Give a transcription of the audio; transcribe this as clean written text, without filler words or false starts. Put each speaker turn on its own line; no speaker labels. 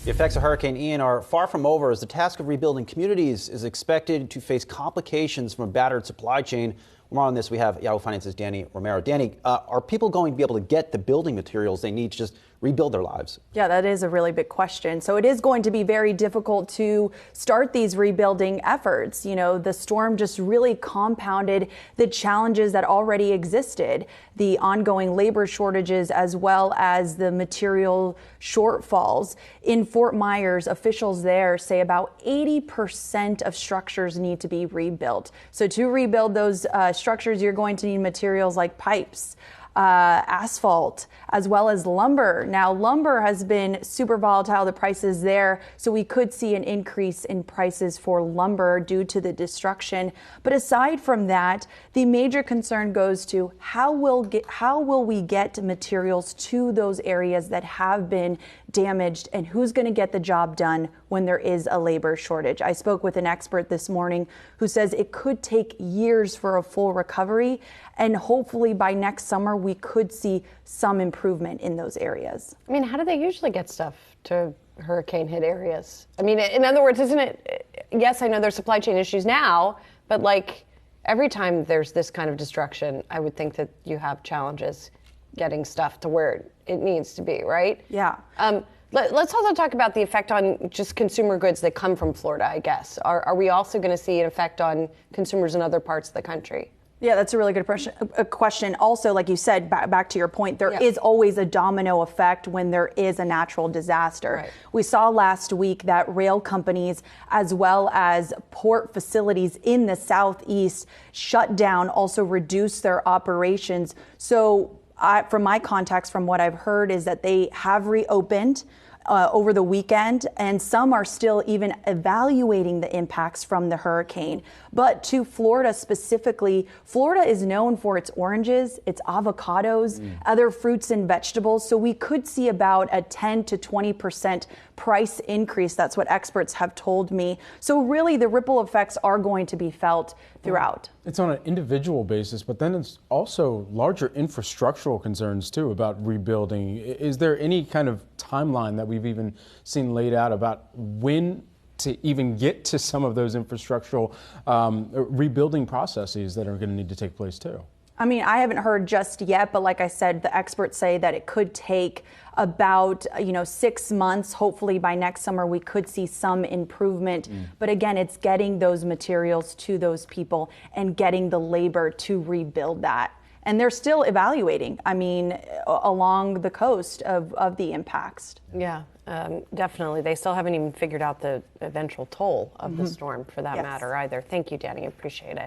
The effects of Hurricane Ian are far from over as the task of rebuilding communities is expected to face complications from a battered supply chain. More on this, we have Yahoo Finance's Dani Romero. Dani, are people going to be able to get the building materials they need to just rebuild their lives?
Yeah, that is a really big question. So it is going to be very difficult to start these rebuilding efforts. You know, the storm just really compounded the challenges that already existed, the ongoing labor shortages, as well as the material shortfalls. In Fort Myers, officials there say about 80% of structures need to be rebuilt. So to rebuild those structures, you're going to need materials like pipes, asphalt, as well as lumber. Now, lumber has been super volatile, the prices there, so we could see an increase in prices for lumber due to the destruction. But aside from that, the major concern goes to how will we get materials to those areas that have been damaged, and who's going to get the job done when there is a labor shortage. I spoke with an expert this morning who says it could take years for a full recovery, and hopefully by next summer we could see some improvement in those areas.
I mean, how do they usually get stuff to hurricane hit areas? I mean, in other words, isn't it, yes, I know there's supply chain issues now, but like every time there's this kind of destruction, I would think that you have challenges getting stuff to where it needs to be, right?
Yeah.
Let's also talk about the effect on just consumer goods that come from Florida, I guess. Are we also going to see an effect on consumers in other parts of the country?
Yeah, that's a really good question. Also, like you said, back to your point, there is always a domino effect when there is a natural disaster.
Right.
We saw last week that rail companies as well as port facilities in the southeast shut down, also reduced their operations. So from my contacts, from what I've heard, is that they have reopened over the weekend, and some are still even evaluating the impacts from the hurricane. But to Florida specifically, Florida is known for its oranges, its avocados, other fruits and vegetables. So we could see about a 10 to 20% price increase. That's what experts have told me. So really the ripple effects are going to be felt throughout.
It's on an individual basis, but then it's also larger infrastructural concerns too about rebuilding. Is there any kind of timeline that we've even seen laid out about when to even get to some of those infrastructural rebuilding processes that are going to need to take place too?
I mean, I haven't heard just yet, but like I said, the experts say that it could take about 6 months. Hopefully by next summer we could see some improvement. But again, it's getting those materials to those people and getting the labor to rebuild that. And they're still evaluating, I mean, along the coast of the impacts.
Yeah, definitely. They still haven't even figured out the eventual toll of the storm for that matter either. Thank you, Dani. Appreciate it.